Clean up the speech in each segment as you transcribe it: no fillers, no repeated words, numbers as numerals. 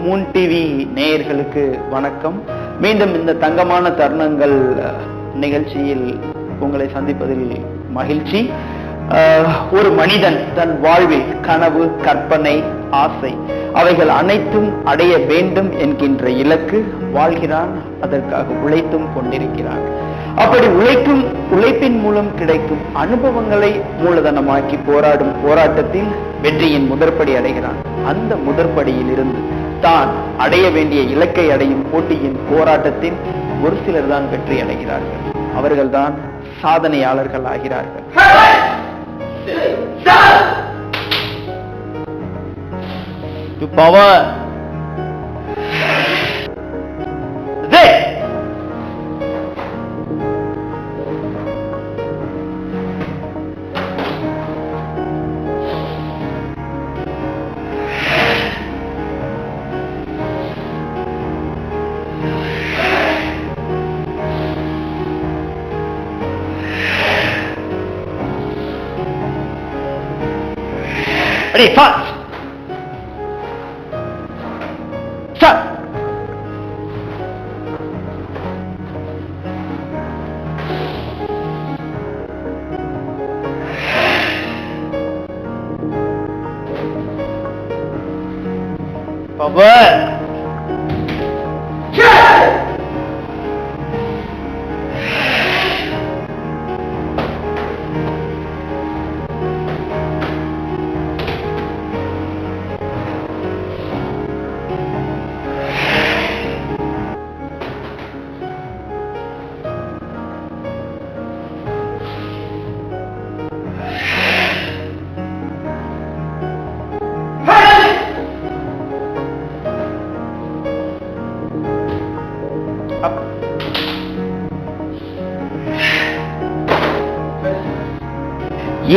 Moon TV நேயர்களுக்கு வணக்கம். மீண்டும் இந்த தங்கமான தருணங்கள் நிகழ்ச்சியில் உங்களை சந்திப்பதில் மகிழ்ச்சி. ஒரு மனிதன் தன் வாழ்வில் கனவு, கற்பனை, ஆசை அவைகள் அனைத்தும் அடைய வேண்டும் என்கின்ற இலக்கு வாழ்கிறான். அதற்காக உழைத்தும் கொண்டிருக்கிறான். அப்படி உழைப்பின் மூலம் கிடைக்கும் அனுபவங்களை மூலதனமாக்கி போராடும் போராட்டத்தில் வெற்றியின் முதற்படி அடைகிறான். அந்த முதற்படியில் இருந்து தான் அடைய வேண்டிய இலக்கை அடையும் போட்டியின் போராட்டத்தில் ஒரு சிலர் தான் வெற்றி அடைகிறார்கள். அவர்கள்தான் சாதனையாளர்கள் ஆகிறார்கள். Ready, fast! Start! Power!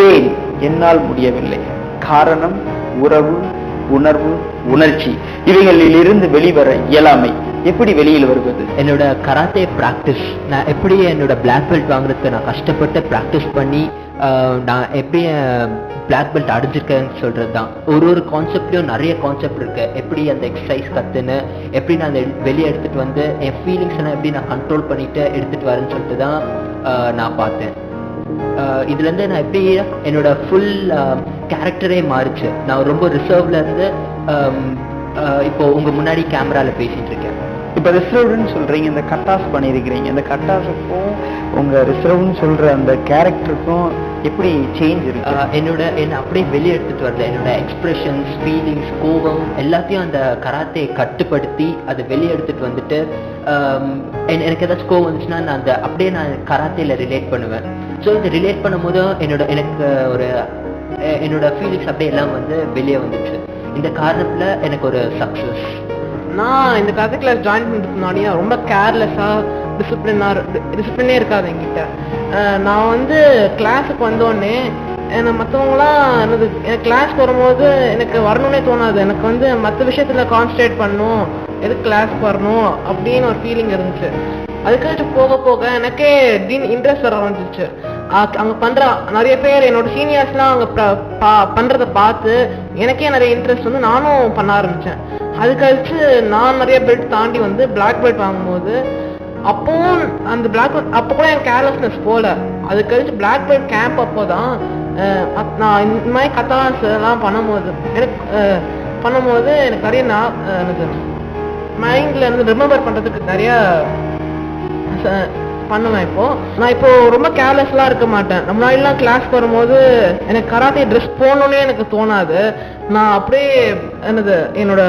ஏன் என்னால் முடியவில்லை? காரணம் உறவு, உணர்வு, உணர்ச்சி இவைகளில் இருந்து வெளிவர இயலாமை. எப்படி வெளியில் வருவது? என்னோட கராத்தே பிராக்டிஸ், நான் எப்படி என்னோட பிளாக் பெல்ட் வாங்குறதுக்கு நான் கஷ்டப்பட்டு பிராக்டிஸ் பண்ணி நான் எப்படி பிளாக் பெல்ட் அடைஞ்சிருக்கேன்னு சொல்றது தான். ஒரு கான்செப்ட்லையும் நிறைய கான்செப்ட் இருக்கு. எப்படி அந்த எக்ஸசைஸ் கற்றுன்னு எப்படி நான் வெளியே எடுத்துட்டு வந்து என் ஃபீலிங்ஸ் எல்லாம் எப்படி நான் கண்ட்ரோல் பண்ணிட்டு எடுத்துட்டு வரேன்னு சொல்லிட்டு தான் நான் பார்த்தேன். இதுலேருந்து நான் எப்படி என்னோட ஃபுல் கேரக்டரே மாறிச்சு. நான் ரொம்ப ரிசர்வ்ல இருந்து இப்போ உங்க முன்னாடி கேமரால பேசிட்டு இருக்கேன். இப்போ ரிசர்வ்னு சொல்றீங்க, இந்த கட்டாஸ் பண்ணியிருக்கிறீங்க. இந்த கட்டாஸுக்கும் உங்க ரிசர்வ்னு சொல்ற அந்த கேரக்டருக்கும் எப்படி சேஞ்ச் இருக்கு? என்னை அப்படியே வெளியே எடுத்துட்டு வரல. என்னோட எக்ஸ்பிரஷன்ஸ், ஃபீலிங்ஸ், கோபம் எல்லாத்தையும் அந்த கராத்தே கட்டுப்படுத்தி அதை வெளியே எடுத்துட்டு வந்துட்டு எனக்கு ஏதாச்சும் கோவம் வந்துச்சுன்னா நான் அந்த அப்படியே நான் கராத்தேல ரிலேட் பண்ணுவேன். ஸோ இதை ரிலேட் பண்ணும்போது என்னோட ஃபீலிங்ஸ் அப்படியே எல்லாம் வந்து வெளியே வந்துச்சு. இந்த காரணத்துல எனக்கு ஒரு சக்ஸஸ். நான் இந்த கராத்தே கிளாஸ் ஜாயின் பண்ணுறதுக்கு முன்னாடியே ரொம்ப கேர்லெஸ்ஸாக டிசிப்ளினே இருக்காது என்கிட்ட. நான் வந்து கிளாஸுக்கு வந்தோடனே மற்றவங்களாம் எனக்கு கிளாஸ்க்கு வரும்போது எனக்கு வரணும்னே தோணாது. எனக்கு வந்து மற்ற விஷயத்தில் கான்சன்ட்ரேட் பண்ணணும், எதுக்கு கிளாஸ்க்கு வரணும் அப்படின்னு ஒரு ஃபீலிங் இருந்துச்சு. அதுக்காச்சும் போக போக எனக்கே இன்ட்ரெஸ்ட் வர ஆரம்பிச்சிச்சு. அங்கே பண்ணுற நிறைய பேர் என்னோட சீனியர்ஸ்லாம் அங்கே பண்ணுறதை பார்த்து எனக்கே நிறைய இன்ட்ரெஸ்ட் வந்து நானும் பண்ண ஆரம்பித்தேன். அதுக்கழிச்சு நான் நிறைய பெல்ட் தாண்டி வந்து பிளாக் பெல்ட் வாங்கும்போது அப்பவும் அந்த பிளாக் பெல்ட் அப்போ கூட என் கேர்லெஸ்னஸ் போகல. அதுக்கழிச்சு பிளாக் பெல்ட் கேம்ப் அப்போ தான் நான் இந்த மாதிரி கத்தாஸ் எல்லாம் பண்ணும்போது எனக்கு நிறைய எனக்கு மைண்டில் இருந்து ரிமெம்பர் பண்ணுறதுக்கு நிறைய பண்ணுவேன். நான் இப்போ ரொம்ப கேர்லெஸ்லாம் இருக்க மாட்டேன். முன்னாடிலாம் கிளாஸ்க்கு வரும்போது எனக்கு கராத்தே ட்ரெஸ் போடணுன்னே எனக்கு தோணாது. நான் அப்படியே என்னோட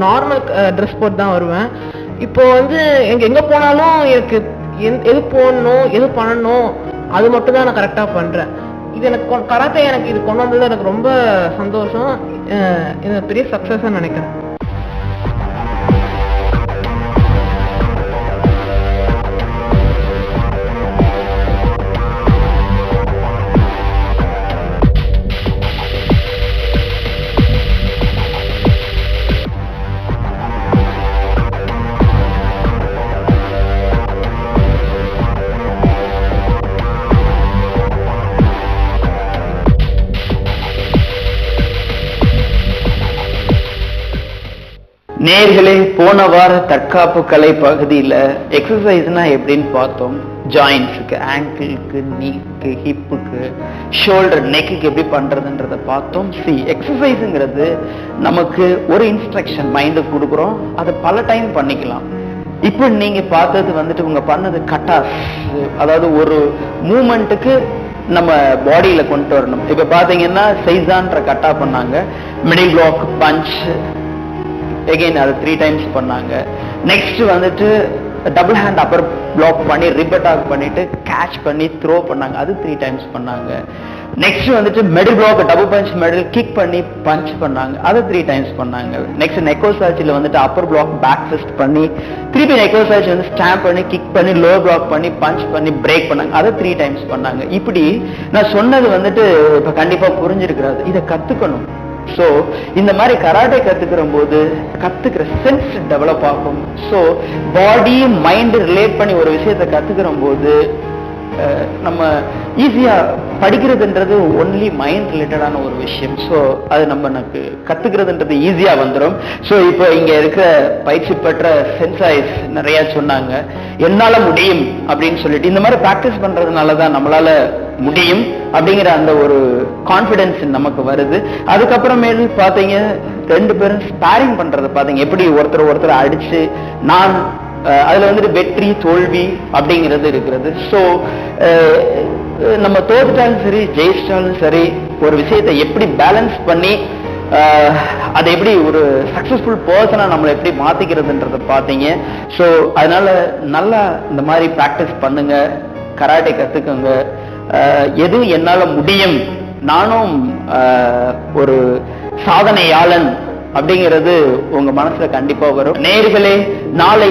நார்மல் ட்ரெஸ் போட்டு தான் வருவேன். இப்போ வந்து எங்கே போனாலும் எனக்கு எது போடணும், எது பண்ணணும் அது மட்டும் தான் நான் கரெக்டாக பண்ணுறேன். இது எனக்கு கராத்தே எனக்கு இது கொண்டு வந்தது எனக்கு ரொம்ப சந்தோஷம். இது பெரிய சக்ஸஸ்ன்னு நினைக்கிறேன். நேயர்களே, போன வார தற்காப்பு கலை பகுதியில எக்ஸசைஸ்னா எப்படின்னு பார்த்தோம். ஜாயின்ஸுக்கு, ஆங்கிளுக்கு, நீக்கு, ஹிப்புக்கு, ஷோல்டர், நெக்குக்கு எப்படி பண்றதுன்றத பார்த்தோம். எக்ஸசைஸுங்கிறது நமக்கு ஒரு இன்ஸ்ட்ரக்ஷன் மைண்டுக்கு கொடுக்குறோம், அதை பல டைம் பண்ணிக்கலாம். இப்போ நீங்க பார்த்தது வந்துட்டு உங்க பண்ணது கட்டாஸ், அதாவது ஒரு மூமெண்ட்டுக்கு நம்ம பாடியில கொண்டு வரணும். இப்ப பாத்தீங்கன்னா சைசான்ற கட்டா பண்ணாங்க, மிடில் பிளாக், பஞ்ச், எகைன் அது 3 டைம்ஸ் பண்ணாங்க. நெக்ஸ்ட் வந்துட்டு டபுள் ஹேண்ட் அப்பர் பிளாக் பண்ணி ரிப்பட்டாக் பண்ணிட்டு கேட்ச் பண்ணி த்ரோ பண்ணாங்க, அது 3 டைம்ஸ் பண்ணாங்க. நெக்ஸ்ட் வந்துட்டு middle block double punch middle kick பண்ணி பஞ்ச் பண்ணாங்க, அதை 3 டைம்ஸ் பண்ணாங்க. நெக்ஸ்ட் நெக்கோசாச்சில வந்துட்டு அப்பர் பிளாக் பேக் ஃபிஸ்ட் பண்ணி திருப்பி நெக்கோசாச்சி வந்து ஸ்டாம்ப் பண்ணி கிக் பண்ணி லோ பிளாக் பண்ணி பஞ்ச் பண்ணி பிரேக் பண்ணாங்க, அதை 3 டைம்ஸ் பண்ணாங்க. இப்படி நான் சொன்னது வந்துட்டு இப்ப கண்டிப்பா புரிஞ்சிருக்கிறாது, இதை கத்துக்கணும். ஸோ இந்த மாதிரி கராட்டே கத்துக்கிற போது கத்துக்கிற சென்ஸ் டெவலப் ஆகும். ஸோ பாடி மைண்ட் ரிலேட் பண்ணி ஒரு விஷயத்தை கத்துக்கிற போது நம்ம ஈஸியா படிக்கிறதுன்றது ஒன்லி மைண்ட் ரிலேட்டடான ஒரு விஷயம். ஸோ அது நமக்கு கத்துக்கிறதுன்றது ஈஸியா வந்துடும். ஸோ இப்போ இங்க இருக்கிற பயிற்சி பெற்ற சென்சாய்ஸ் நிறைய சொன்னாங்க, என்னால முடியும் அப்படின்னு சொல்லிட்டு. இந்த மாதிரி பிராக்டிஸ் பண்றதுனாலதான் நம்மளால முடியும் அப்படிங்கிற அந்த ஒரு கான்பிடன்ஸ் நமக்கு வருது. அதுக்கப்புறமேல் பாத்தீங்க 2 பேரும் ஸ்பாரிங் பண்றதை பாத்தீங்க, எப்படி ஒருத்தர் அடிச்சு நான் அதுல வந்துட்டு வெற்றி தோல்வி அப்படிங்கிறது இருக்கிறது. ஸோ நம்ம தோற்றாலும் சரி ஜெயிச்சாலும் சரி ஒரு விஷயத்தை எப்படி பேலன்ஸ் பண்ணி அதை எப்படி ஒரு சக்சஸ்ஃபுல் பர்சனா நம்மளை எப்படி மாத்திக்கிறதுன்றத பார்த்தீங்க. ஸோ அதனால நல்லா இந்த மாதிரி ப்ராக்டிஸ் பண்ணுங்க, கராட்டே கத்துக்கோங்க. எது என்னால முடியும், நானும் ஒரு சாதனையாளன் அப்படிங்கிறது உங்க மனசுல கண்டிப்பா வரும். நேயர்களே, நாளை